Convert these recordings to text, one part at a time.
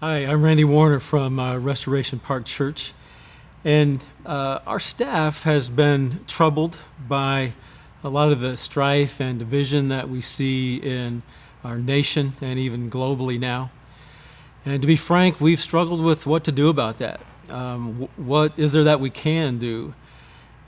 Hi, I'm Randy Warner from Restoration Park Church, and our staff has been troubled by a lot of the strife and division that we see in our nation and even globally now. And to be frank, we've struggled with what to do about that. What is there that we can do?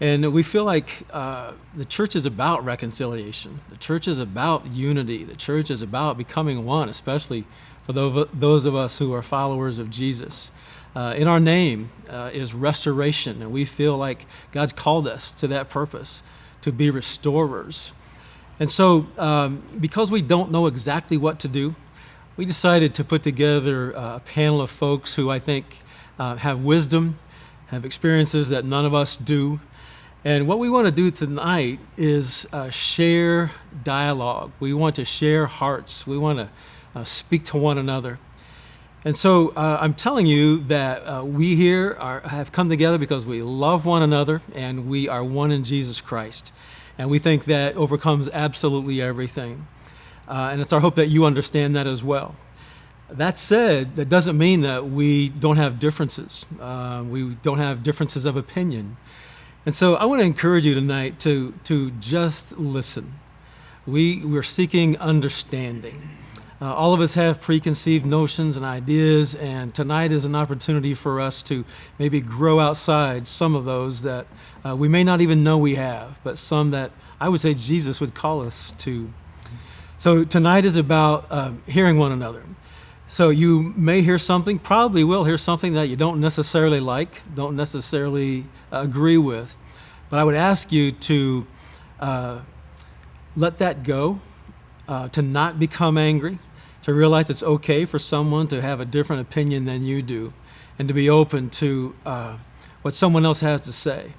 And we feel like the church is about reconciliation. The church is about unity. The church is about becoming one, especially for those of us who are followers of Jesus. In our name is restoration, and we feel like God's called us to that purpose, to be restorers. And so, because we don't know exactly what to do, we decided to put together a panel of folks who I think have wisdom, have experiences that none of us do. And what we want to do tonight is share dialogue. We want to share hearts. We want to speak to one another. And so I'm telling you that we here have come together because we love one another and we are one in Jesus Christ. And we think that overcomes absolutely everything. And it's our hope that you understand that as well. That said, that doesn't mean that we don't have differences. We don't have differences of opinion. And so I want to encourage you tonight to just listen. We're seeking understanding. All of us have preconceived notions and ideas, and tonight is an opportunity for us to maybe grow outside some of those that we may not even know we have, but some that I would say Jesus would call us to. So tonight is about hearing one another. So you may hear something, probably will hear something that you don't necessarily like, don't necessarily agree with. But I would ask you to let that go, to not become angry, to realize it's okay for someone to have a different opinion than you do, and to be open to what someone else has to say.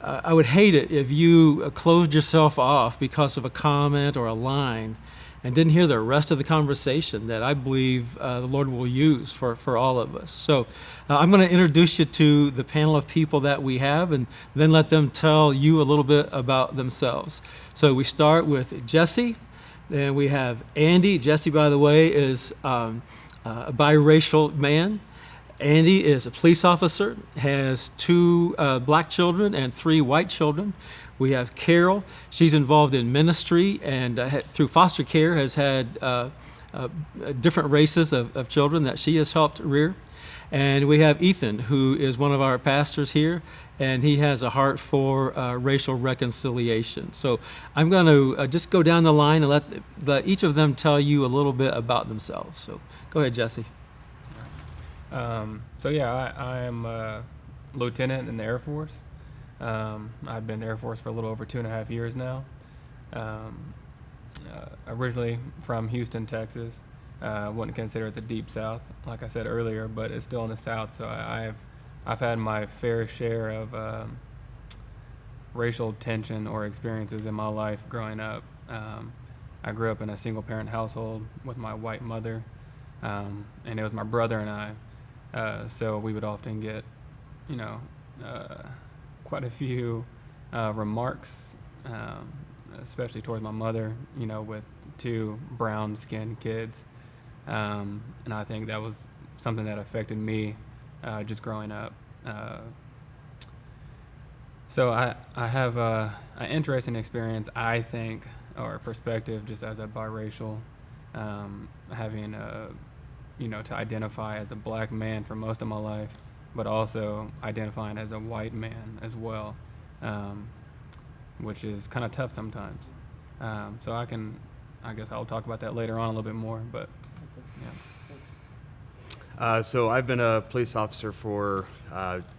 I would hate it if you closed yourself off because of a comment or a line and didn't hear the rest of the conversation that I believe the Lord will use for all of us. So I'm going to introduce you to the panel of people that we have and then let them tell you a little bit about themselves. So we start with Jesse, then we have Andy. Jesse, by the way, is a biracial man. Andy is a police officer, has 2 black children and 3 white children. We have Carol. She's involved in ministry and through foster care has had different races of children that she has helped rear. And we have Ethan, who is one of our pastors here, and he has a heart for racial reconciliation. So I'm going to just go down the line and let each of them tell you a little bit about themselves. So go ahead, Jesse. I am a lieutenant in the Air Force. I've been in the Air Force for a little over 2.5 years now. Originally from Houston, Texas. Wouldn't consider it the deep South, like I said earlier, but it's still in the South. So I've had my fair share of racial tension or experiences in my life growing up. I grew up in a single-parent household with my white mother, and it was my brother and I. So we would often get, quite a few remarks, especially towards my mother, with 2 brown-skinned kids. And I think that was something that affected me just growing up. So I have an interesting experience, I think, or perspective just as a biracial, having to identify as a black man for most of my life, but also identifying as a white man as well, which is kind of tough sometimes. So I guess I'll talk about that later on a little bit more, but yeah. So I've been a police officer for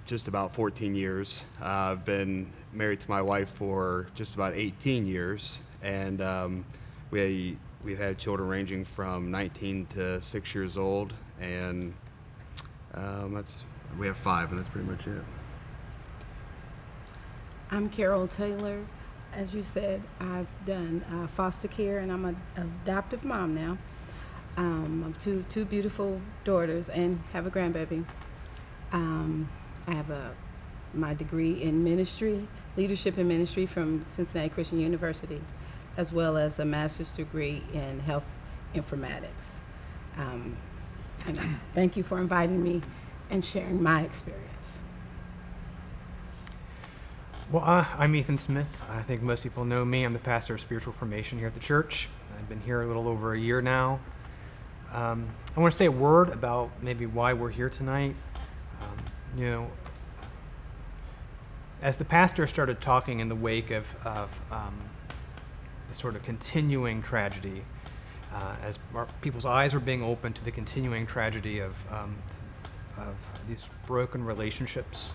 just about 14 years. I've been married to my wife for just about 18 years, and we've had children ranging from 19 to 6 years old, and we have 5, and that's pretty much it. I'm Carol Taylor. As you said, I've done foster care, and I'm an adoptive mom now. I have two beautiful daughters and have a grandbaby. I have my degree in ministry, leadership and ministry from Cincinnati Christian University, as well as a master's degree in health informatics. And thank you for inviting me and sharing my experience. Well, I'm Ethan Smith. I think most people know me. I'm the pastor of spiritual formation here at the church. I've been here a little over a year now. I want to say a word about maybe why we're here tonight. As the pastor started talking in the wake of the sort of continuing tragedy, as people's eyes were being opened to the continuing tragedy of these broken relationships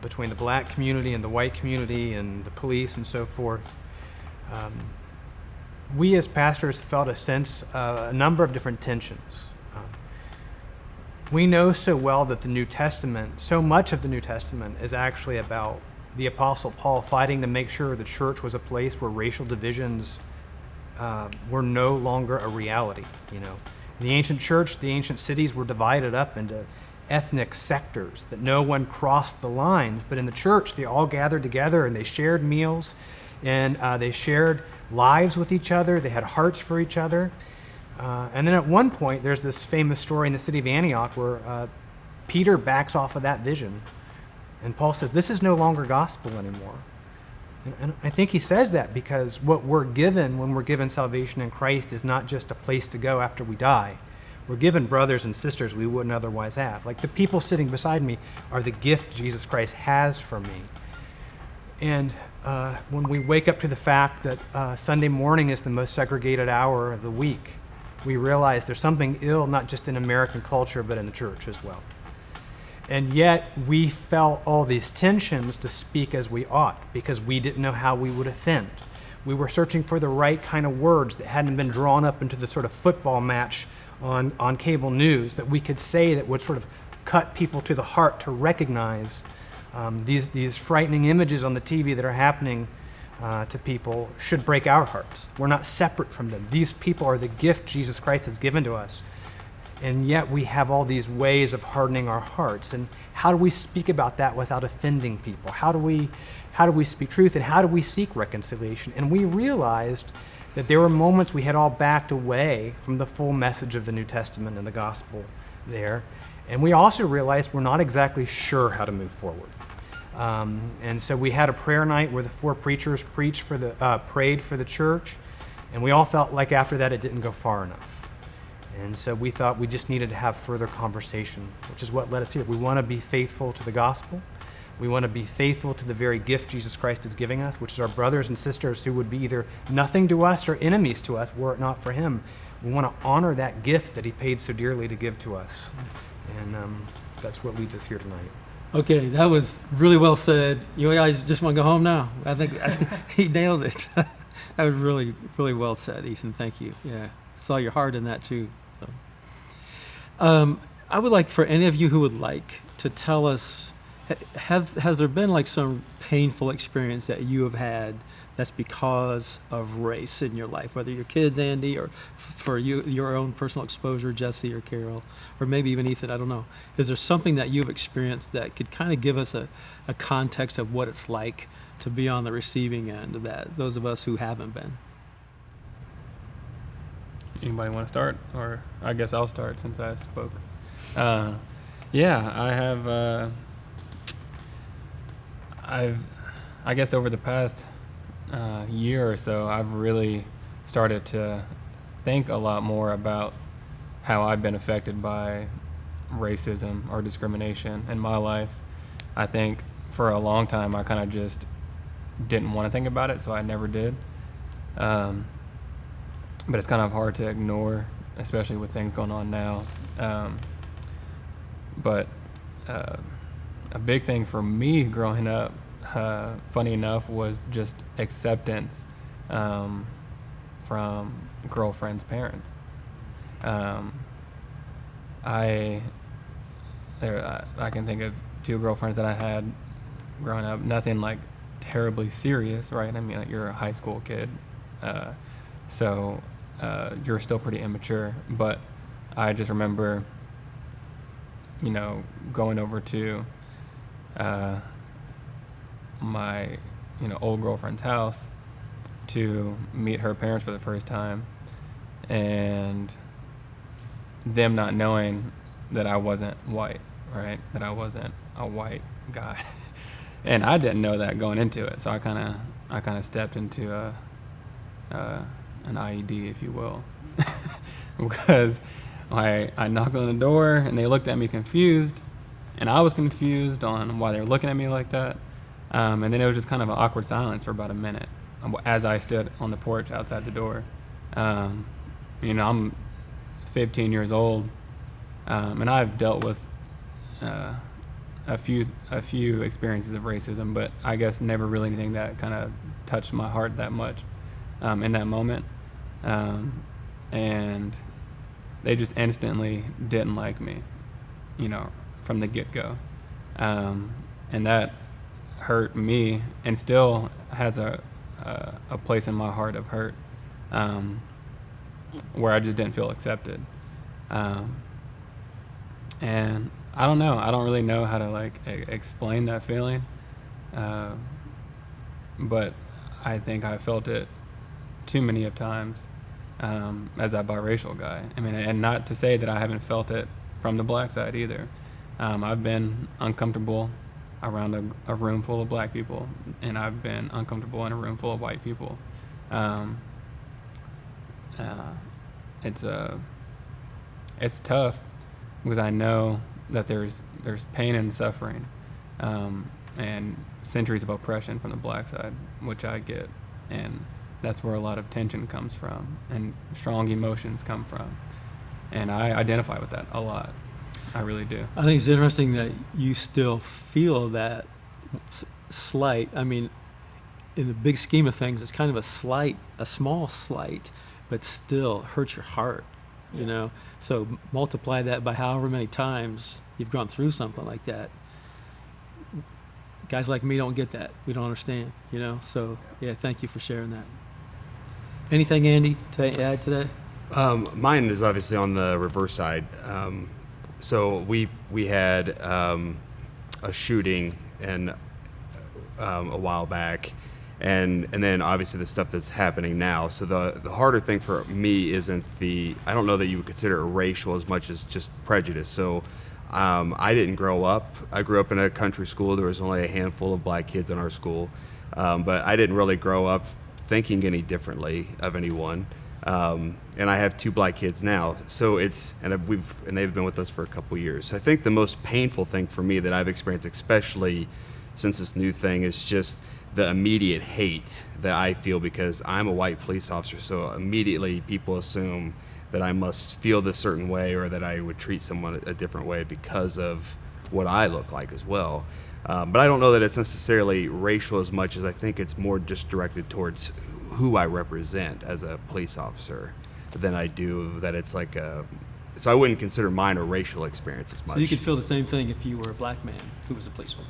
between the black community and the white community and the police and so forth. We as pastors felt a number of different tensions. We know so well that so much of the New Testament is actually about the Apostle Paul fighting to make sure the church was a place where racial divisions were no longer a reality. In the ancient church, the ancient cities were divided up into ethnic sectors, that no one crossed the lines, but in the church they all gathered together and they shared meals and they shared lives with each other. They had hearts for each other. And then at one point there's this famous story in the city of Antioch where Peter backs off of that vision and Paul says this is no longer gospel anymore. And I think he says that because what we're given when we're given salvation in Christ is not just a place to go after we die. We're given brothers and sisters we wouldn't otherwise have. Like the people sitting beside me are the gift Jesus Christ has for me. And when we wake up to the fact that Sunday morning is the most segregated hour of the week, we realize there's something ill not just in American culture but in the church as well. And yet we felt all these tensions to speak as we ought because we didn't know how we would offend. We were searching for the right kind of words that hadn't been drawn up into the sort of football match on cable news that we could say that would sort of cut people to the heart to recognize these frightening images on the TV that are happening to people should break our hearts. We're not separate from them. These people are the gift Jesus Christ has given to us. And yet we have all these ways of hardening our hearts. And how do we speak about that without offending people? How do we speak truth and how do we seek reconciliation? And we realized that there were moments we had all backed away from the full message of the New Testament and the gospel there. And we also realized we're not exactly sure how to move forward. And so we had a prayer night where the 4 preachers prayed for the church, and we all felt like after that it didn't go far enough. And so we thought we just needed to have further conversation, which is what led us here. We want to be faithful to the gospel. We want to be faithful to the very gift Jesus Christ is giving us, which is our brothers and sisters who would be either nothing to us or enemies to us were it not for him. We want to honor that gift that he paid so dearly to give to us. And that's what leads us here tonight. Okay, that was really well said. You guys just want to go home now? I think he nailed it. That was really, really well said, Ethan. Thank you. Yeah, I saw your heart in that too. So, I would like for any of you who would like to tell us, has there been like some painful experience that you have had that's because of race in your life, whether your kids, Andy, or for you, your own personal exposure, Jesse or Carol, or maybe even Ethan, I don't know. Is there something that you've experienced that could kind of give us a context of what it's like to be on the receiving end of that, those of us who haven't been? Anybody want to start? Or I guess I'll start since I spoke. Yeah, I have, I guess over the past year or so, I've really started to think a lot more about how I've been affected by racism or discrimination in my life. I think for a long time I kind of just didn't want to think about it, so I never did. But it's kind of hard to ignore, especially with things going on now. But a big thing for me growing up, funny enough, was just acceptance from girlfriends' parents. I can think of 2 girlfriends that I had growing up. Nothing like terribly serious, right? I mean, like, you're a high school kid, so you're still pretty immature. But I just remember, going over to my old girlfriend's house to meet her parents for the first time, and them not knowing that I wasn't white, right? That I wasn't a white guy. And I didn't know that going into it. So I kind of stepped into an IED, if you will. Because I knocked on the door and they looked at me confused, and I was confused on why they were looking at me like that. And then it was just kind of an awkward silence for about a minute as I stood on the porch outside the door. I'm 15 years old, and I've dealt with a few experiences of racism, but I guess never really anything that kind of touched my heart that much in that moment. And they just instantly didn't like me, from the get-go. And that hurt me, and still has a place in my heart of hurt, where I just didn't feel accepted. And I don't know. I don't really know how to explain that feeling, but I think I felt it too many of times as a biracial guy. I mean, and not to say that I haven't felt it from the black side either. I've been uncomfortable around a room full of black people, and I've been uncomfortable in a room full of white people. It's tough because I know that there's pain and suffering, and centuries of oppression from the black side, which I get, and that's where a lot of tension comes from, and strong emotions come from, and I identify with that a lot. I really do. I think it's interesting that you still feel that slight. I mean, in the big scheme of things, it's kind of a small slight, but still hurts your heart, So multiply that by however many times you've gone through something like that. Guys like me don't get that. We don't understand, So, yeah, thank you for sharing that. Anything, Andy, to add to that? Mine is obviously on the reverse side. So we had a shooting a while back, and then obviously the stuff that's happening now. So the harder thing for me isn't I don't know that you would consider it racial as much as just prejudice. So I didn't grow up. I grew up in a country school. There was only a handful of black kids in our school, but I didn't really grow up thinking any differently of anyone. And I have 2 black kids now, so they've been with us for a couple years. I think the most painful thing for me that I've experienced, especially since this new thing, is just the immediate hate that I feel because I'm a white police officer. So immediately people assume that I must feel this certain way, or that I would treat someone a different way because of what I look like as well. But I don't know that it's necessarily racial as much as I think it's more just directed towards who I represent as a police officer than I do that it's so I wouldn't consider mine a racial experience as much. So you could feel the same thing if you were a black man who was a policeman.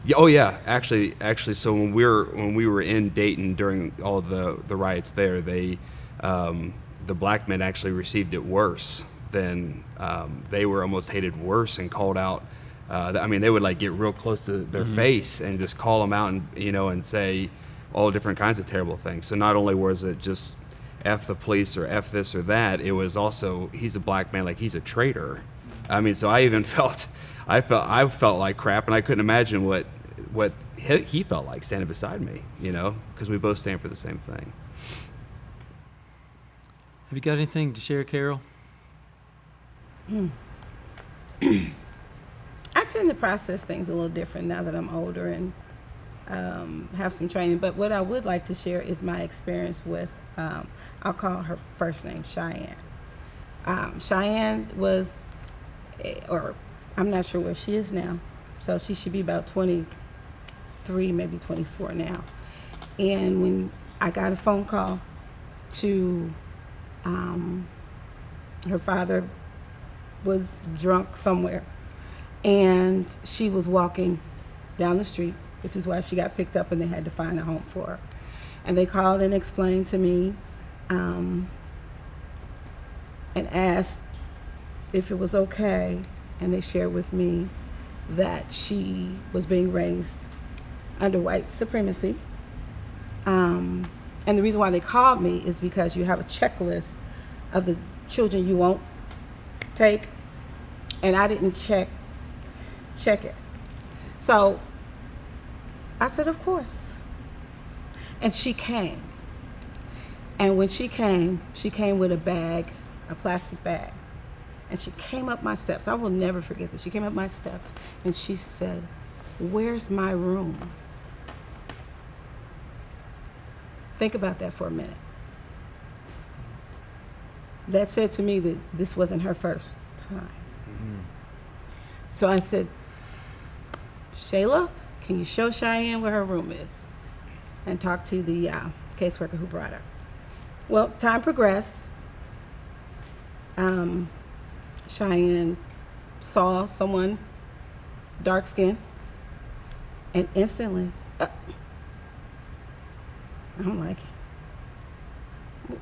Yeah, oh yeah, actually, so when we were in Dayton during all of the riots there, the black men actually received it worse than they were almost hated worse and called out. They would get real close to their face and just call them out and say all different kinds of terrible things. So not only was it just F the police or F this or that, it was also he's a black man, he's a traitor. So I even felt like crap, and I couldn't imagine what he felt like standing beside me, because we both stand for the same thing. Have you got anything to share, Carol? I tend to process things a little different now that I'm older and have some training. But what I would like to share is my experience with, I'll call her first name, Cheyenne. Cheyenne was, or I'm not sure where she is now, so she should be about 23, maybe 24 now. And when I got a phone call to, her father was drunk somewhere, and she was walking down the street, which is why she got picked up and they had to find a home for her. And they called and explained to me and asked if it was okay, and they shared with me that she was being raised under white supremacy. And the reason why they called me is because you have a checklist of the children you won't take, and I didn't check it. So I said, of course. And she came. And when she came with a bag, a plastic bag. And she came up my steps. I will never forget this. She came up my steps and she said, "Where's my room?" Think about that for a minute. That said to me that this wasn't her first time. Mm-hmm. So I said, "Shayla, can you show Cheyenne where her room is?" And talk to the caseworker who brought her. Well, time progressed. Cheyenne saw someone dark skinned and instantly, I don't like him.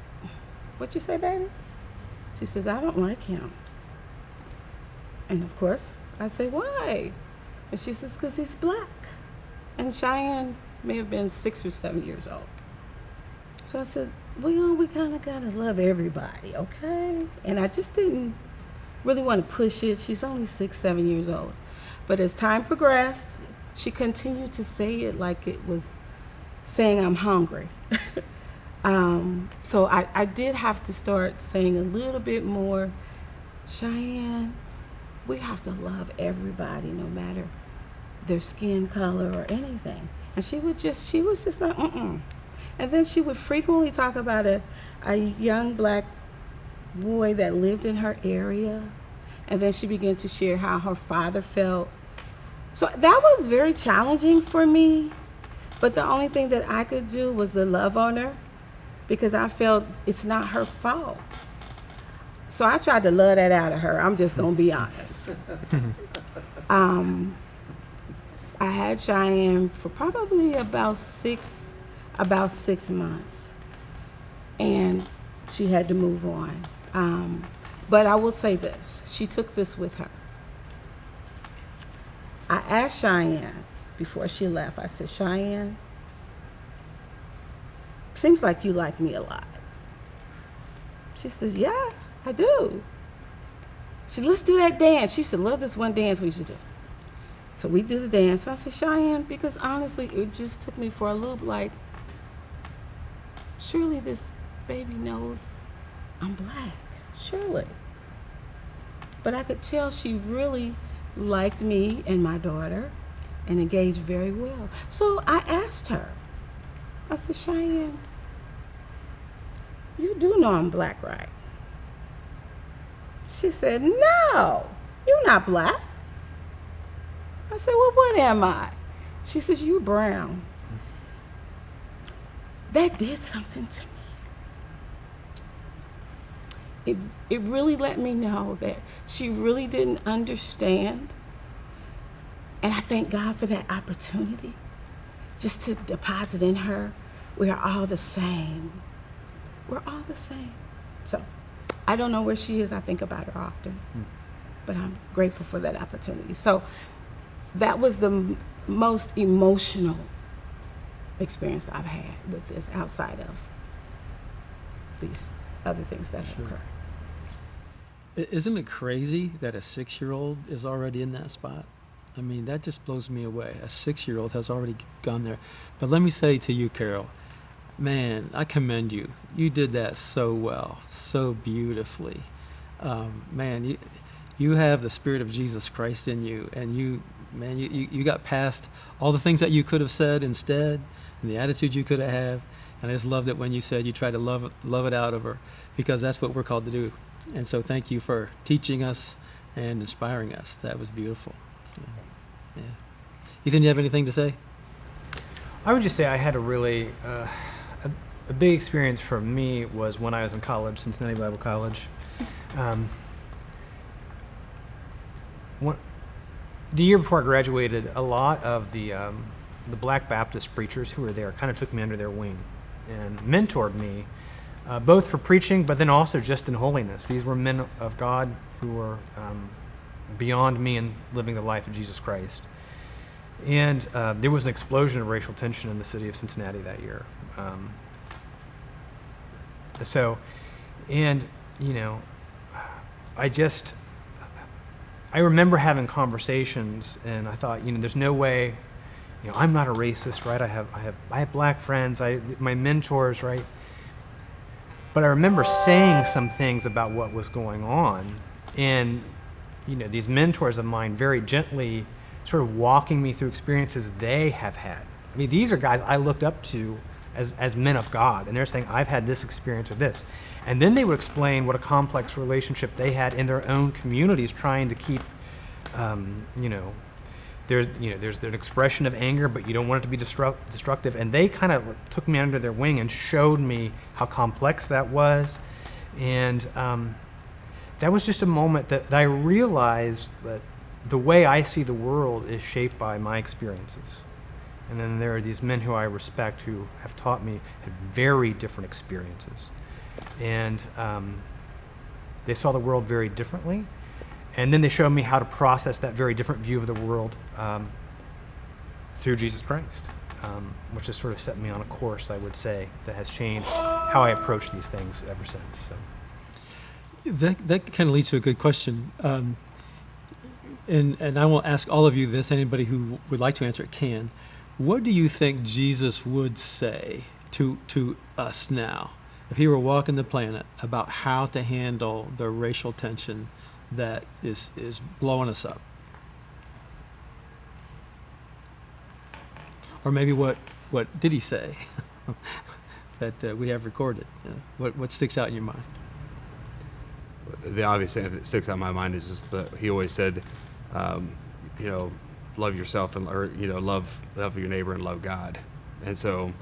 What you say, baby? She says, "I don't like him." And of course, I say, "Why?" And she says, "Because he's black." And Cheyenne may have been 6 or 7 years old. So I said, "Well, we kind of got to love everybody, okay?" And I just didn't really want to push it. She's only 6, 7 years old. But as time progressed, she continued to say it like it was saying I'm hungry. So I did have to start saying a little bit more, "Cheyenne, we have to love everybody no matter their skin color or anything." And she was just like, mm-mm. And then she would frequently talk about a young black boy that lived in her area. And then she began to share how her father felt. So that was very challenging for me. But the only thing that I could do was to love on her because I felt it's not her fault. So I tried to love that out of her. I'm just going to be honest. I had Cheyenne for probably about six months. And she had to move on. But I will say this, she took this with her. I asked Cheyenne before she left, I said, "Cheyenne, seems like you like me a lot." She says, "Yeah, I do." She said, "Let's do that dance." She said, "Love this one dance we should do." So we do the dance. I said, "Cheyenne, because honestly, it just took me for a loop, like, surely this baby knows I'm black. Surely." But I could tell she really liked me and my daughter and engaged very well. So I asked her, I said, "Cheyenne, you do know I'm black, right?" She said, "No, you're not black." I said, "Well, what am I?" She says, "You're brown." That did something to me. It really let me know that she really didn't understand. And I thank God for that opportunity just to deposit in her, we are all the same. We're all the same. So I don't know where she is. I think about her often. But I'm grateful for that opportunity. So that was the most emotional experience I've had with this outside of these other things that have occurred. Isn't it crazy that a 6-year-old is already in that spot? I mean, that just blows me away. A 6-year-old has already gone there. But let me say to you, Carol, man, I commend you. You did that so well, so beautifully. Man, you have the Spirit of Jesus Christ in you, and you got past all the things that you could have said instead, and the attitude you could have. And I just loved it when you said you tried to love it out of her, because that's what we're called to do. And so thank you for teaching us and inspiring us. That was beautiful. Yeah. Ethan, you have anything to say? I would just say I had a really, a big experience for me was when I was in college, Cincinnati Bible College. The year before I graduated, a lot of the Black Baptist preachers who were there kind of took me under their wing and mentored me, both for preaching, but then also just in holiness. These were men of God who were beyond me in living the life of Jesus Christ. And there was an explosion of racial tension in the city of Cincinnati that year. I I remember having conversations, and I thought, there's no way, I'm not a racist, right? I have black friends, my mentors, right? But I remember saying some things about what was going on, and these mentors of mine very gently sort of walking me through experiences they have had. I mean, these are guys I looked up to as men of God, and they're saying, I've had this experience or this. And then they would explain what a complex relationship they had in their own communities, trying to keep, there's an expression of anger, but you don't want it to be destructive. And they kind of took me under their wing and showed me how complex that was. And that was just a moment that I realized that the way I see the world is shaped by my experiences. And then there are these men who I respect who have taught me, have very different experiences. And they saw the world very differently. And then they showed me how to process that very different view of the world through Jesus Christ, which has sort of set me on a course, I would say, that has changed how I approach these things ever since. So. That kind of leads to a good question. And I will ask all of you this, anybody who would like to answer it can. What do you think Jesus would say to us now if he were walking the planet about how to handle the racial tension that is blowing us up? Or maybe what did he say that we have recorded? What sticks out in your mind? The obvious thing that sticks out in my mind is just that he always said, love yourself love your neighbor and love God. And so,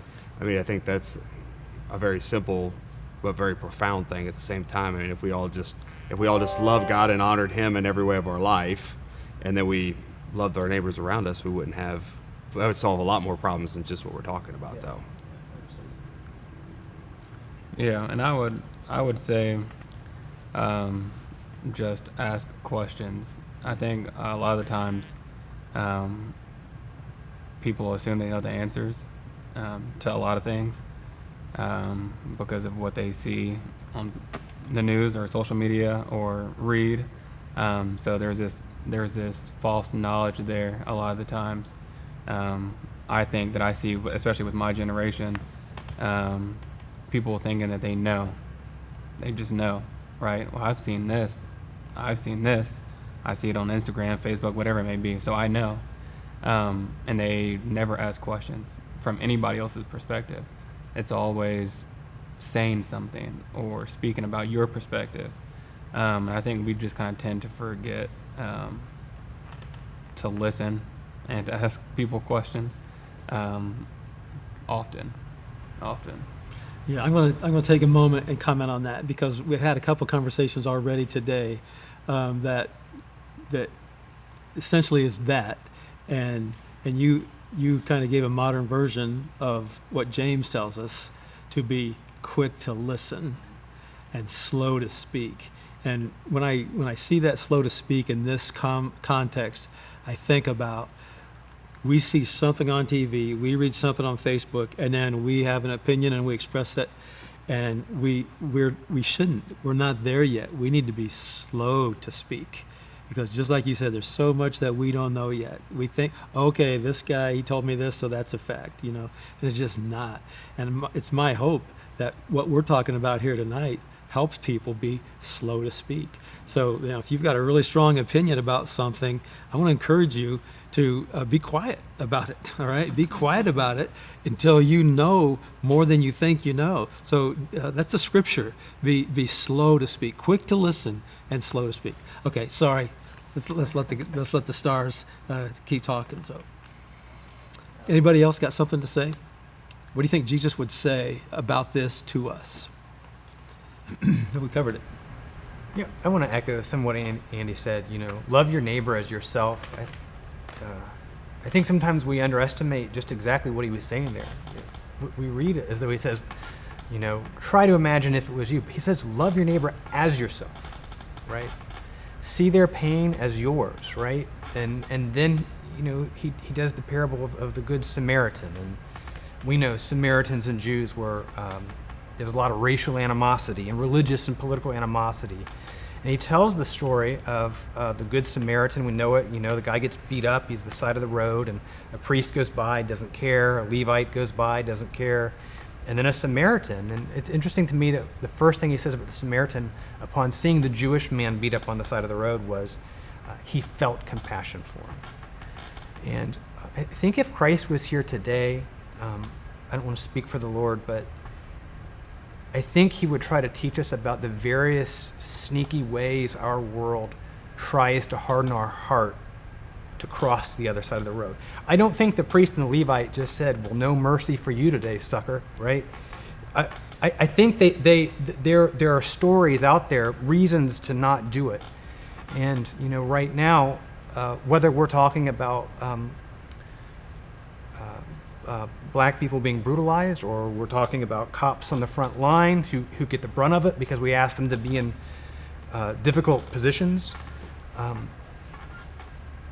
I think that's a very simple but very profound thing at the same time. I mean, if we all just loved God and honored him in every way of our life, and then we loved our neighbors around us, that would solve a lot more problems than just what we're talking about, though. Yeah, and I would say just ask questions. I think a lot of the times people assume they know the answers to a lot of things because of what they see on the news or social media or read. So there's this false knowledge there a lot of the times. I think that I see, especially with my generation, people thinking that they know. They just know, right? Well, I've seen this. I see it on Instagram, Facebook, whatever it may be. So I know. And they never ask questions from anybody else's perspective. It's always saying something or speaking about your perspective. And I think we just kind of tend to forget to listen and to ask people questions often. Yeah, I'm gonna take a moment and comment on that, because we've had a couple conversations already today that essentially is that, and you kind of gave a modern version of what James tells us, to be quick to listen and slow to speak. And when I see that slow to speak in this context, I think about, we see something on TV, we read something on Facebook, and then we have an opinion and we express it, and we shouldn't. We're not there yet. We need to be slow to speak, because just like you said, there's so much that we don't know yet. We think, okay, this guy, he told me this, so that's a fact, and it's just not. And it's my hope that what we're talking about here tonight helps people be slow to speak. So, if you've got a really strong opinion about something, I want to encourage you to be quiet about it, all right? Be quiet about it until you know more than you think you know. So that's the scripture. Be slow to speak, quick to listen, and slow to speak. Okay, sorry. Let's let the stars keep talking. So, anybody else got something to say? What do you think Jesus would say about this to us? Have we covered it? Yeah, I want to echo some of what Andy said. Love your neighbor as yourself. I think sometimes we underestimate just exactly what he was saying there. We read it as though he says, try to imagine if it was you. He says, love your neighbor as yourself, right? See their pain as yours, right? And then, he does the parable of the Good Samaritan. And we know Samaritans and Jews were, there was a lot of racial animosity and religious and political animosity. And he tells the story of the Good Samaritan. We know it. The guy gets beat up. He's the side of the road, and a priest goes by, doesn't care. A Levite goes by, doesn't care. And then a Samaritan. And it's interesting to me that the first thing he says about the Samaritan upon seeing the Jewish man beat up on the side of the road was he felt compassion for him. And I think if Christ was here today, I don't want to speak for the Lord, but I think he would try to teach us about the various sneaky ways our world tries to harden our heart to cross the other side of the road. I don't think the priest and the Levite just said, well, no mercy for you today, sucker, right? I think there are stories out there, reasons to not do it. And, right now, whether we're talking about black people being brutalized, or we're talking about cops on the front line who get the brunt of it because we ask them to be in difficult positions.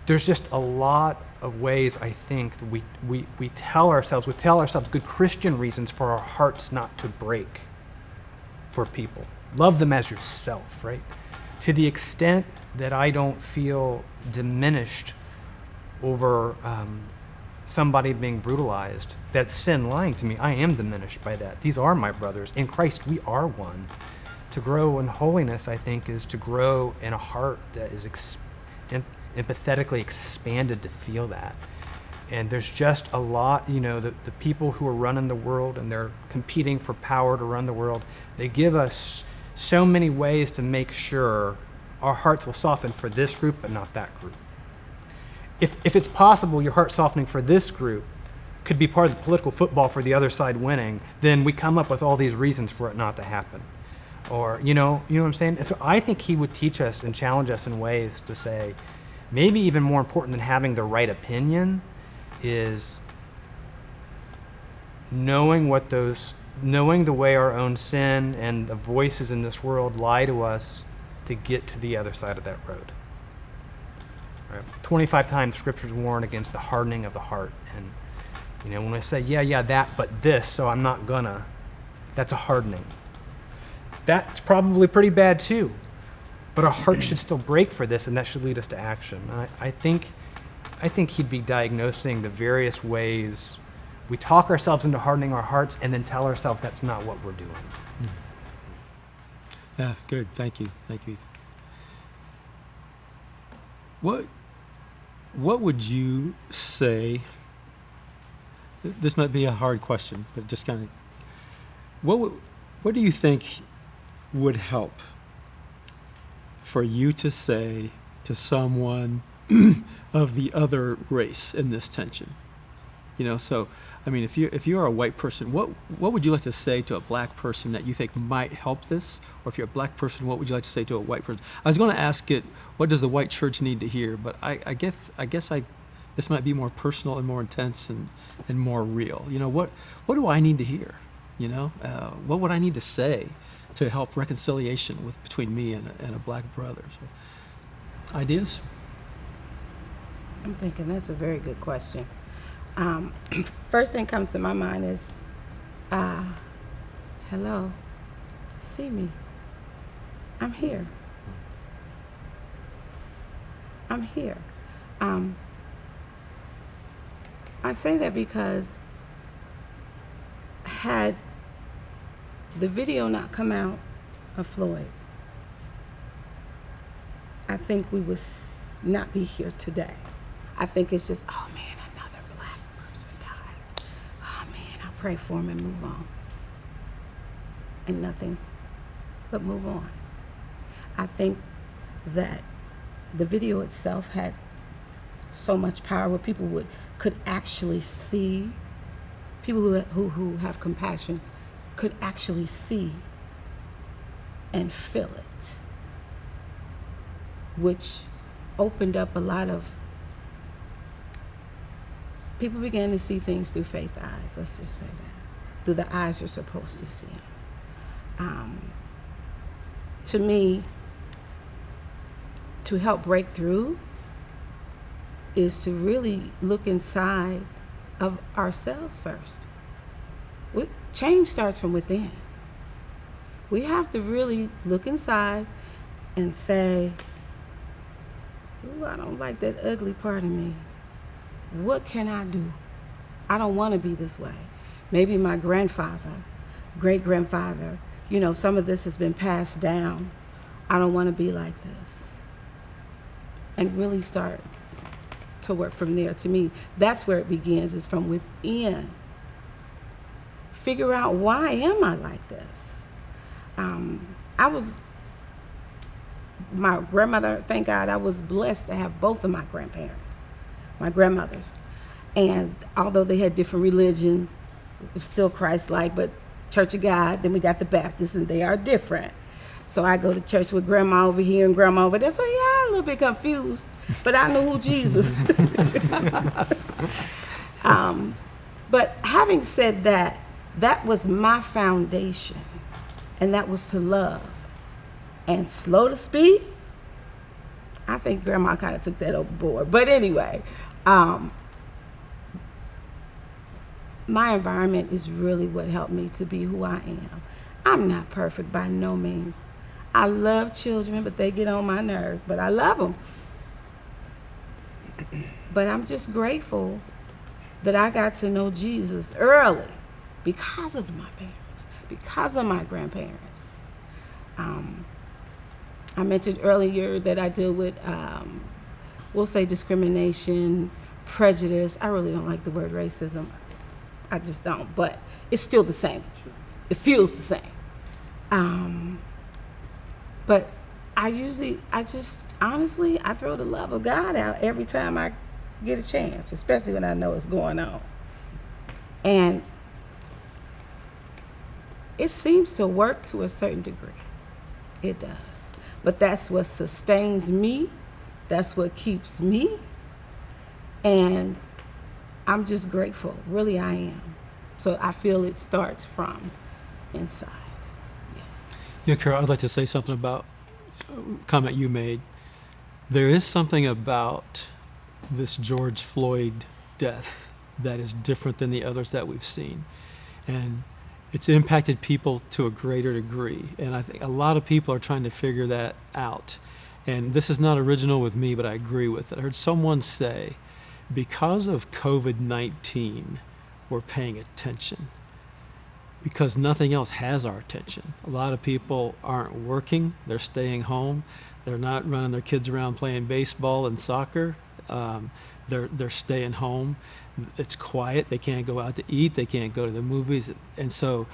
There's just a lot of ways, I think, that we tell ourselves good Christian reasons for our hearts not to break for people. Love them as yourself, right? To the extent that I don't feel diminished over somebody being brutalized, that's sin lying to me. I am diminished by that. These are my brothers. In Christ, we are one. To grow in holiness, I think, is to grow in a heart that is empathetically expanded to feel that. And there's just a lot, the people who are running the world and they're competing for power to run the world, they give us so many ways to make sure our hearts will soften for this group but not that group. If it's possible your heart softening for this group could be part of the political football for the other side winning, then we come up with all these reasons for it not to happen. Or, you know what I'm saying? And so I think he would teach us and challenge us in ways to say, maybe even more important than having the right opinion is knowing the way our own sin and the voices in this world lie to us to get to the other side of that road. Right? 25 times scriptures warn against the hardening of the heart. And, when I say, yeah, that, but this, so I'm not gonna, that's a hardening. That's probably pretty bad too. But our heart should still break for this, and that should lead us to action. I think he'd be diagnosing the various ways we talk ourselves into hardening our hearts and then tell ourselves that's not what we're doing. Yeah, good. Thank you, Ethan. What would you say? This might be a hard question, but just kind of, what do you think would help for you to say to someone of the other race in this tension? So, if you're a white person, what would you like to say to a black person that you think might help this? Or if you're a black person, what would you like to say to a white person? I was going to ask it, what does the white church need to hear? But I guess this might be more personal and more intense and more real. What do I need to hear? What would I need to say to help reconciliation between me and a black brother? So, ideas? I'm thinking that's a very good question. First thing comes to my mind is, hello, see me. I'm here. I'm here. I say that because had the video not come out of Floyd, I think we would not be here today. I think it's just, oh man, another black person died. Oh man, I'll pray for him and move on. And nothing but move on. I think that the video itself had so much power where people could actually see, people who have compassion could actually see and feel it, which opened up a lot of, people began to see things through faith eyes, let's just say that, through the eyes you're supposed to see. To me, to help break through is to really look inside of ourselves first. Change starts from within. We have to really look inside and say, ooh, I don't like that ugly part of me. What can I do? I don't want to be this way. Maybe my grandfather, great-grandfather, some of this has been passed down. I don't want to be like this. And really start to work from there. To me, that's where it begins, is from within. Figure out, why am I like this? My grandmother, thank God, I was blessed to have both of my grandparents, my grandmothers. And although they had different religion, it was still Christ-like, but Church of God, then we got the Baptists, and they are different. So I go to church with grandma over here and grandma over there. So yeah, I'm a little bit confused, but I know who Jesus. But having said that, that was my foundation, and that was to love. And slow to speak, I think grandma kind of took that overboard. But anyway, my environment is really what helped me to be who I am. I'm not perfect by no means. I love children, but they get on my nerves, but I love them. But I'm just grateful that I got to know Jesus early because of my parents, because of my grandparents. I mentioned earlier that I deal with, we'll say, discrimination, prejudice. I really don't like the word racism. I just don't, but it's still the same. It feels the same. But honestly, I throw the love of God out every time I get a chance, especially when I know it's going on. And it seems to work to a certain degree. It does. But that's what sustains me. That's what keeps me. And I'm just grateful. Really, I am. So I feel it starts from inside. Yeah, Carol, I'd like to say something about a comment you made. There is something about this George Floyd death that is different than the others that we've seen. And it's impacted people to a greater degree. And I think a lot of people are trying to figure that out. And this is not original with me, but I agree with it. I heard someone say, because of COVID-19, we're paying attention. Because nothing else has our attention. A lot of people aren't working, they're staying home, they're not running their kids around playing baseball and soccer, they're staying home. It's quiet, they can't go out to eat, they can't go to the movies, and so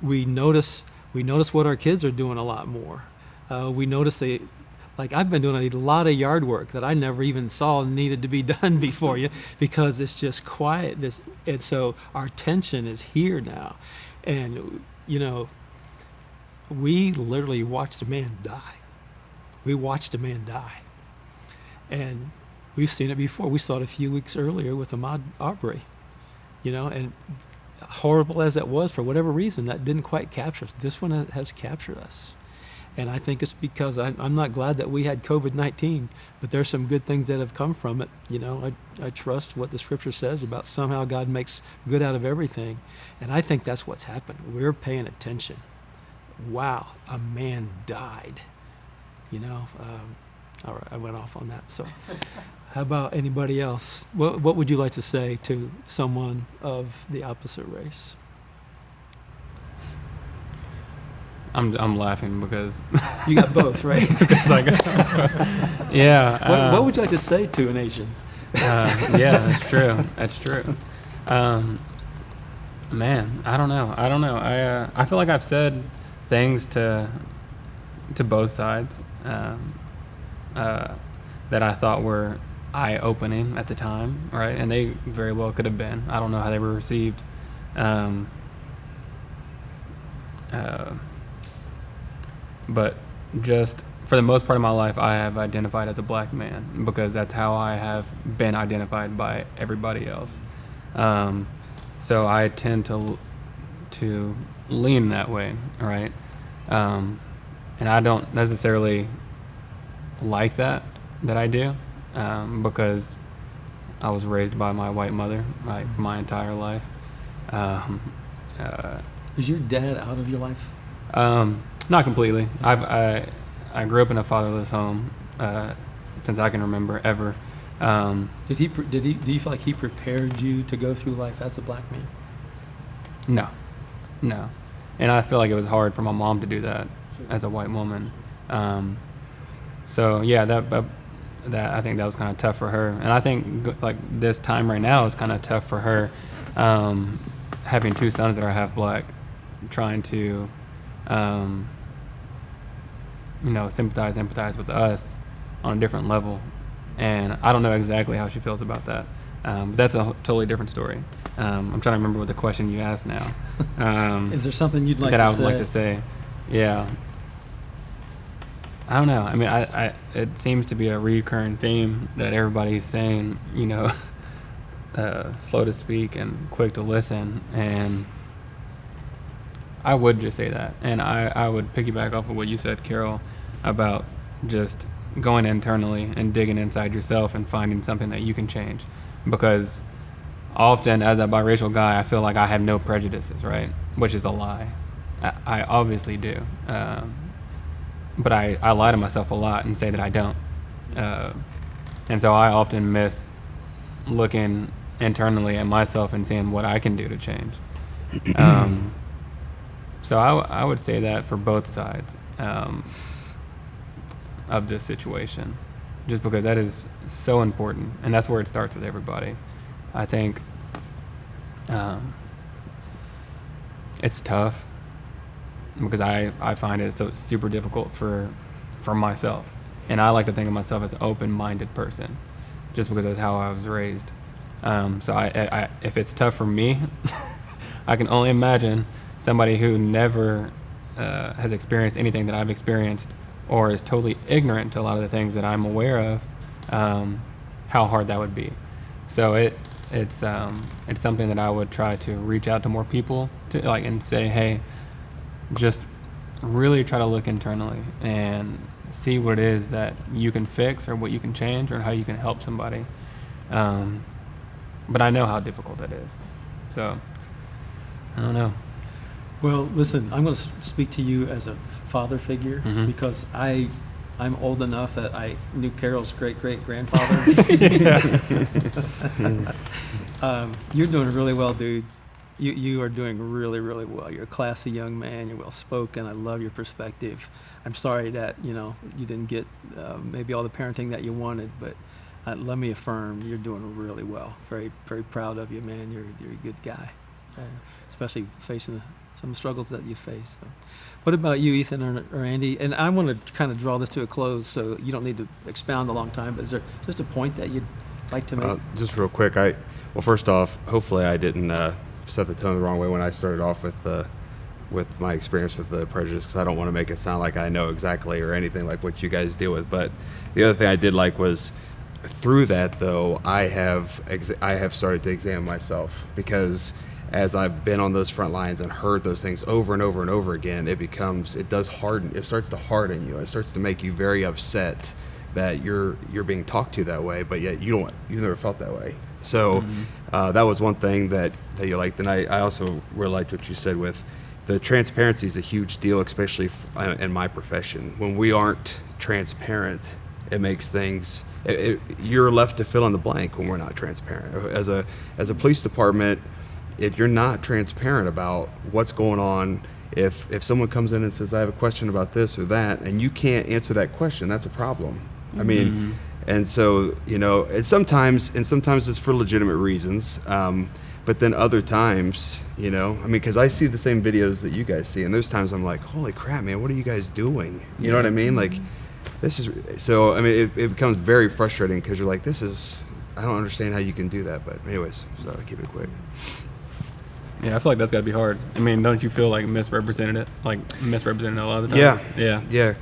we notice what our kids are doing a lot more. We notice I've been doing a lot of yard work that I never even saw needed to be done before, because it's just quiet. And so our attention is here now. And, we literally watched a man die. We watched a man die. And we've seen it before. We saw it a few weeks earlier with Ahmaud Arbery, and horrible as that was, for whatever reason, that didn't quite capture us. This one has captured us. And I think it's because I'm not glad that we had COVID-19, but there's some good things that have come from it. I trust what the scripture says about somehow God makes good out of everything. And I think that's what's happened. We're paying attention. Wow, a man died. All right, I went off on that. So how about anybody else? What would you like to say to someone of the opposite race? I'm laughing because you got both, right? Because yeah. What would you like to say to an Asian? Yeah, that's true. That's true. Man, I don't know. I feel like I've said things to both sides that I thought were eye-opening at the time, right? And they very well could have been. I don't know how they were received. But just for the most part of my life, I have identified as a black man because that's how I have been identified by everybody else. So I tend to lean that way, right? And I don't necessarily like that I do because I was raised by my white mother, right, for my entire life. Is your dad out of your life? Not completely. I grew up in a fatherless home since I can remember ever. Do you feel like he prepared you to go through life as a black man? No. And I feel like it was hard for my mom to do that as a white woman. So yeah, that I think that was kind of tough for her. And I think like this time right now is kind of tough for her, having two sons that are half black, trying to, empathize with us on a different level. And I don't know exactly how she feels about that. But that's a totally different story. I'm trying to remember what the question you asked now. Is there something you'd like that to I would say? like to say? Yeah. I don't know. I mean, it seems to be a recurring theme that everybody's saying, slow to speak and quick to listen. And I would just say that. And I would piggyback off of what you said, Carol, about just going internally and digging inside yourself and finding something that you can change. Because often as a biracial guy, I feel like I have no prejudices, right? Which is a lie. I obviously do. But I lie to myself a lot and say that I don't. And so I often miss looking internally at myself and seeing what I can do to change. So I would say that for both sides of this situation, just because that is so important, and that's where it starts with everybody. I think it's tough because I find it so super difficult for myself, and I like to think of myself as an open-minded person, just because that's how I was raised. So I if it's tough for me, I can only imagine somebody who never has experienced anything that I've experienced, or is totally ignorant to a lot of the things that I'm aware of, how hard that would be. So it's something that I would try to reach out to more people to and say, hey, just really try to look internally and see what it is that you can fix or what you can change or how you can help somebody. But I know how difficult that is. So I don't know. Well, listen, I'm going to speak to you as a father figure because I'm old enough that I knew Carol's great-great-grandfather. You're doing really well, dude. You are doing really, really well. You're a classy young man. You're well-spoken. I love your perspective. I'm sorry that, you didn't get maybe all the parenting that you wanted, but let me affirm you're doing really well. Very, very proud of you, man. You're a good guy, especially facing some struggles that you face. So. What about you, Ethan or Andy? And I want to kind of draw this to a close, so you don't need to expound a long time, but is there just a point that you'd like to make? Just real quick, first off, hopefully I didn't set the tone the wrong way when I started off with my experience with the prejudice, because I don't want to make it sound like I know exactly or anything like what you guys deal with. But the other thing I did like was, through that though, I have started to examine myself, because as I've been on those front lines and heard those things over and over and over again, it starts to harden you. It starts to make you very upset that you're being talked to that way, but yet you never felt that way. So that was one thing that you liked. And I also really liked what you said with the transparency is a huge deal, especially in my profession. When we aren't transparent, it makes things, you're left to fill in the blank when we're not transparent. As a police department, if you're not transparent about what's going on, if someone comes in and says, I have a question about this or that, and you can't answer that question, that's a problem. I mean, and so, and sometimes it's for legitimate reasons, but then other times, because I see the same videos that you guys see, and there's times I'm like, holy crap, man, what are you guys doing? You know what I mean? Like, it becomes very frustrating, because you're like, I don't understand how you can do that, but anyways, so I keep it quick. Yeah, I feel like that's got to be hard. I mean, don't you feel like misrepresented a lot of the time? Yeah.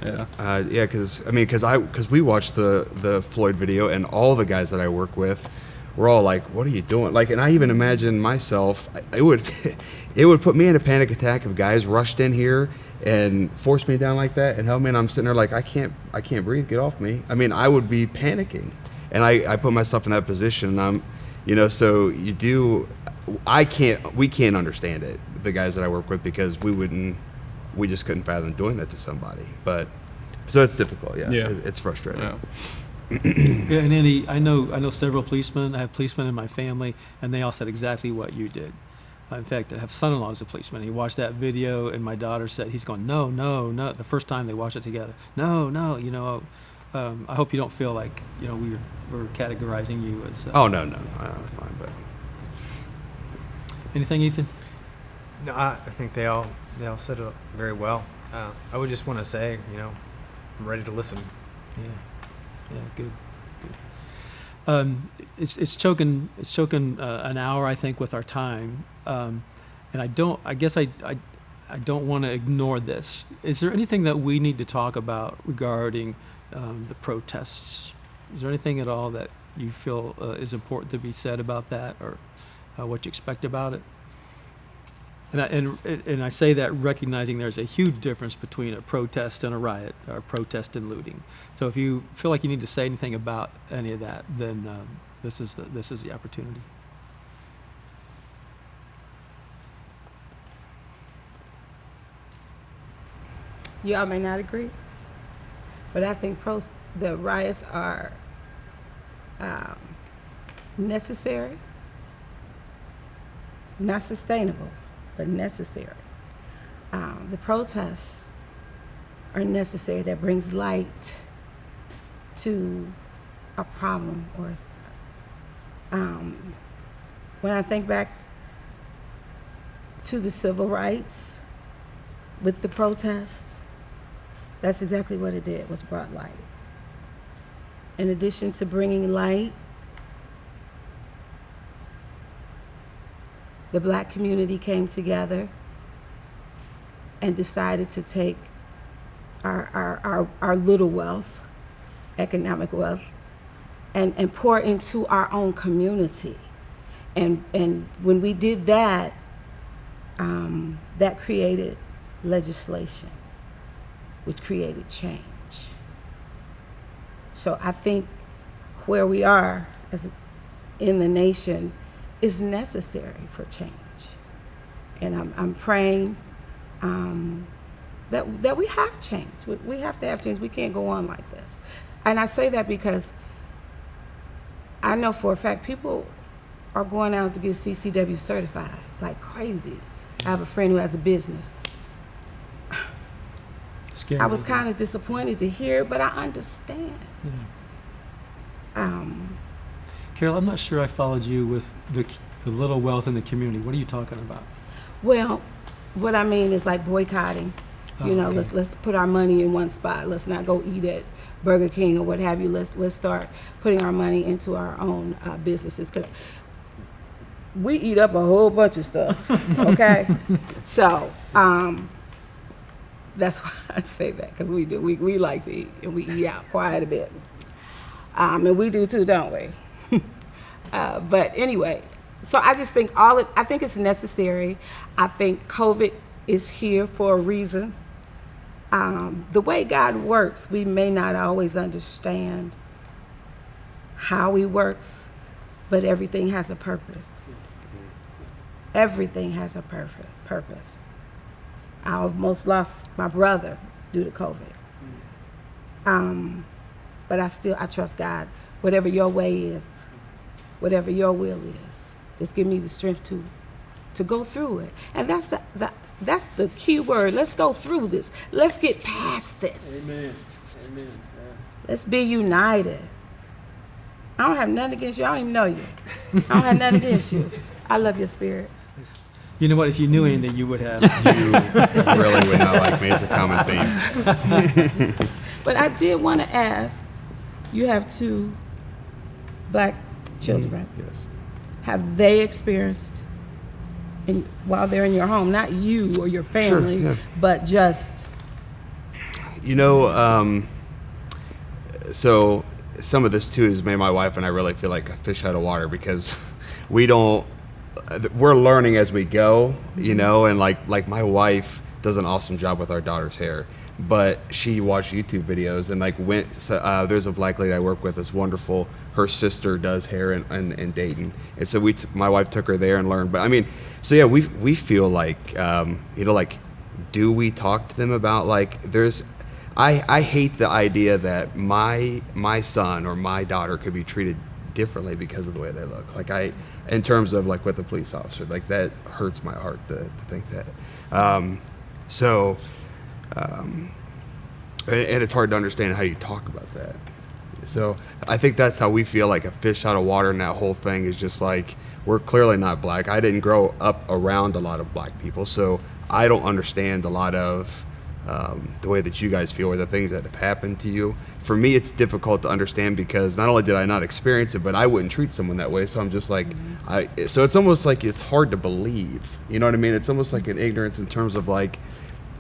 Because we watched the Floyd video, and all the guys that I work with were all like, "What are you doing?" Like, and I even imagine myself. It would put me in a panic attack if guys rushed in here and forced me down like that and held me, and I'm sitting there like, I can't breathe. Get off me. I mean, I would be panicking, and I put myself in that position, and so you do. We can't understand it, the guys that I work with, because we just couldn't fathom doing that to somebody. But So it's difficult. Yeah, Yeah. It's frustrating. Yeah. Yeah, and Andy, I know several policemen. I have policemen in my family, and they all said exactly what you did. In fact, I have son-in-law who's a policeman. He watched that video, and my daughter said, he's going, no, no, no. The first time they watched it together, no, no. I hope you don't feel like we're categorizing you as. Oh no, it's fine. But Anything, Ethan? No, I think they all said it very well. I would just want to say, I'm ready to listen. Yeah, good. It's choking an hour, I think, with our time, and I guess I don't want to ignore this. Is there anything that we need to talk about regarding the protests? Is there anything at all that you feel is important to be said about that, or what you expect about it? And I say that recognizing there's a huge difference between a protest and a riot, or a protest and looting. So if you feel like you need to say anything about any of that, then this is the opportunity. Y'all may not agree, but I think the riots are necessary, not sustainable, but necessary. The protests are necessary. That brings light to a problem. Or when I think back to the civil rights with the protests, that's exactly what it did, was brought light. In addition to bringing light, the Black community came together and decided to take our little wealth, economic wealth, and pour into our own community. And when we did that, that created legislation, which created change. So I think where we are in the nation is necessary for change. And I'm praying that we have change. We have to have change. We can't go on like this. And I say that because I know for a fact people are going out to get CCW certified like crazy. I have a friend who has a business. Scary. I was kind of disappointed to hear, but I understand. Yeah. Carol, I'm not sure I followed you with the little wealth in the community. What are you talking about? Well, what I mean is like boycotting. Oh, okay. Let's put our money in one spot. Let's not go eat at Burger King or what have you. Let's start putting our money into our own businesses, because we eat up a whole bunch of stuff. Okay, so that's why I say that, because we do. We like to eat, and we eat out quite a bit, and we do too, don't we? But anyway, so I just think I think it's necessary. I think COVID is here for a reason. The way God works, we may not always understand how He works, but everything has a purpose. Everything has a purpose. I almost lost my brother due to COVID. But I trust God. Whatever your way is, whatever your will is, just give me the strength to go through it. And that's the key word. Let's go through this. Let's get past this. Amen. Let's be united. I don't have nothing against you. I don't even know you. I don't have nothing against you. I love your spirit. You know what? If you knew Andy, you would have. You really would not like me. It's a common theme. But I did want to ask, you have 2 Black children, right? Yes. Have they experienced, while they're in your home, not you or your family, Sure, yeah. but just... So some of this too has made my wife and I really feel like a fish out of water, because we're learning as we go, and like my wife does an awesome job with our daughter's hair, but she watched YouTube videos and there's a Black lady I work with that's wonderful. Her sister does hair in Dayton, and so my wife took her there and learned. But I mean, so yeah, we feel like do we talk to them about I hate the idea that my son or my daughter could be treated differently because of the way they look. Like in terms of like with the police officer, like that hurts my heart to think that. And it's hard to understand how you talk about that. So I think that's how we feel, like a fish out of water, and that whole thing is just like, we're clearly not black. I didn't grow up around a lot of black people, so I don't understand a lot of the way that you guys feel or the things that have happened to you. For me, it's difficult to understand because not only did I not experience it, but I wouldn't treat someone that way. So I'm just like, so it's almost like it's hard to believe. You know what I mean? It's almost like an ignorance in terms of like,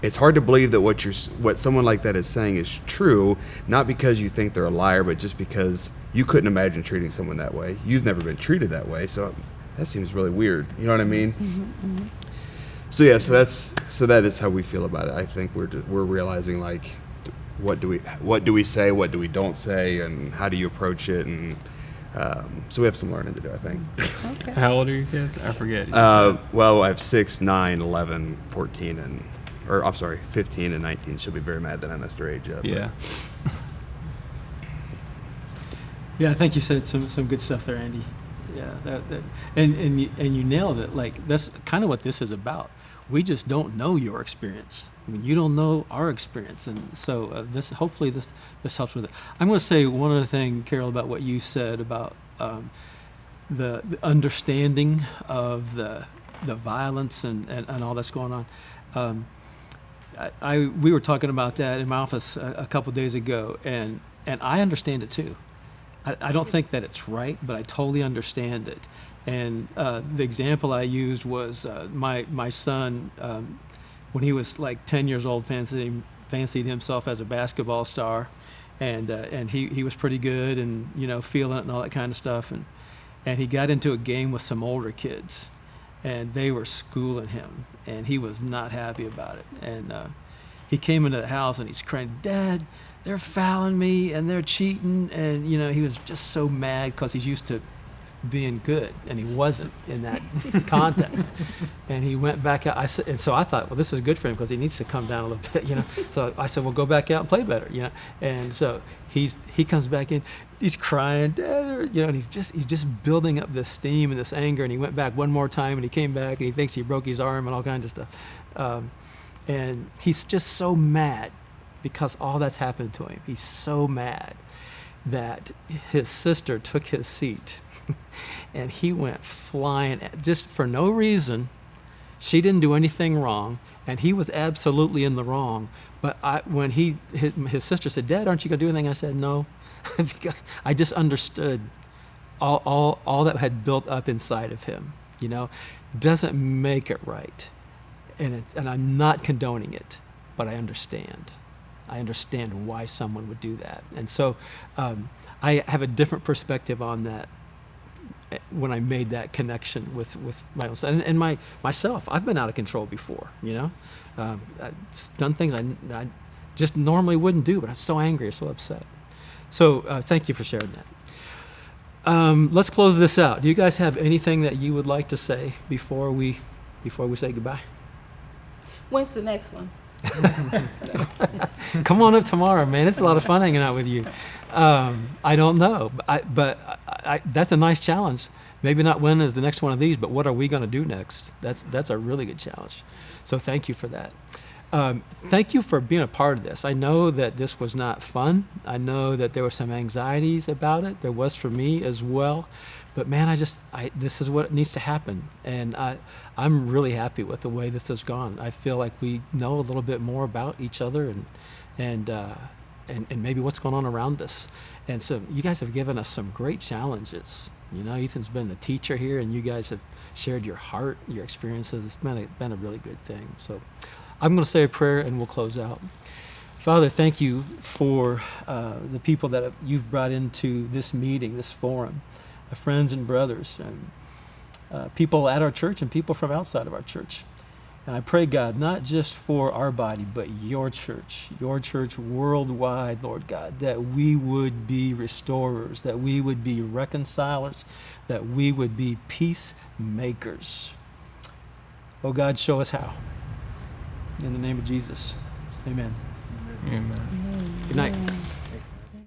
it's hard to believe that what someone like that is saying is true, not because you think they're a liar, but just because you couldn't imagine treating someone that way. You've never been treated that way, so that seems really weird. You know what I mean? Mm-hmm. So yeah, so that is how we feel about it. I think we're realizing like, what do we say, what do we don't say, and how do you approach it, and so we have some learning to do, I think. Okay. How old are you kids? I forget. Well, I have 6, 9, 11, 14, or I'm sorry, 15 and 19. She'll be very mad that I messed her age up. Yeah. Yeah, I think you said some good stuff there, Andy. Yeah, and you nailed it. Like, that's kind of what this is about. We just don't know your experience. I mean, you don't know our experience, and so hopefully this helps with it. I'm going to say one other thing, Carol, about what you said about the understanding of the violence and all that's going on. We were talking about that in my office a couple days ago, and I understand it too. I don't think that it's right, but I totally understand it. And the example I used was my son, when he was like 10 years old, fancied himself as a basketball star, and he was pretty good, and feeling it and all that kind of stuff, and he got into a game with some older kids, and they were schooling him, and he was not happy about it. And he came into the house and he's crying, "Dad, they're fouling me and they're cheating." And he was just so mad because he's used to being good, and he wasn't in that context. And he went back out. And so I thought, well, this is good for him because he needs to come down a little bit, So I said, well, go back out and play better, And so he comes back in, he's crying, "Dad," and he's just building up this steam and this anger. And he went back one more time, and he came back, and he thinks he broke his arm and all kinds of stuff. And he's just so mad because all that's happened to him. He's so mad that his sister took his seat. And he went flying just for no reason. She didn't do anything wrong, and he was absolutely in the wrong. But when his sister said, "Dad, aren't you going to do anything?" I said, "No," because I just understood all that had built up inside of him. Doesn't make it right, and I'm not condoning it, but I understand. I understand why someone would do that, and so I have a different perspective on that. When I made that connection with my own son and myself, I've been out of control before. I've done things I just normally wouldn't do, but I'm so angry or so upset. So thank you for sharing that. Let's close this out. Do you guys have anything that you would like to say before we say goodbye? When's the next one? Come on up tomorrow, man. It's a lot of fun hanging out with you. I don't know, but that's a nice challenge. Maybe not when is the next one of these, but what are we going to do next? That's a really good challenge. So thank you for that. Thank you for being a part of this. I know that this was not fun. I know that there were some anxieties about it. There was for me as well. But man, this is what needs to happen, and I'm really happy with the way this has gone. I feel like we know a little bit more about each other and maybe what's going on around us. And so you guys have given us some great challenges. Ethan's been the teacher here, and you guys have shared your heart, your experiences. It's been a really good thing. So I'm going to say a prayer, and we'll close out. Father, thank you for the people that you've brought into this meeting, this forum. Friends and brothers, and people at our church and people from outside of our church. And I pray, God, not just for our body, but your church worldwide, Lord God, that we would be restorers, that we would be reconcilers, that we would be peacemakers. Oh God, show us how. In the name of Jesus, amen. Amen. Good night.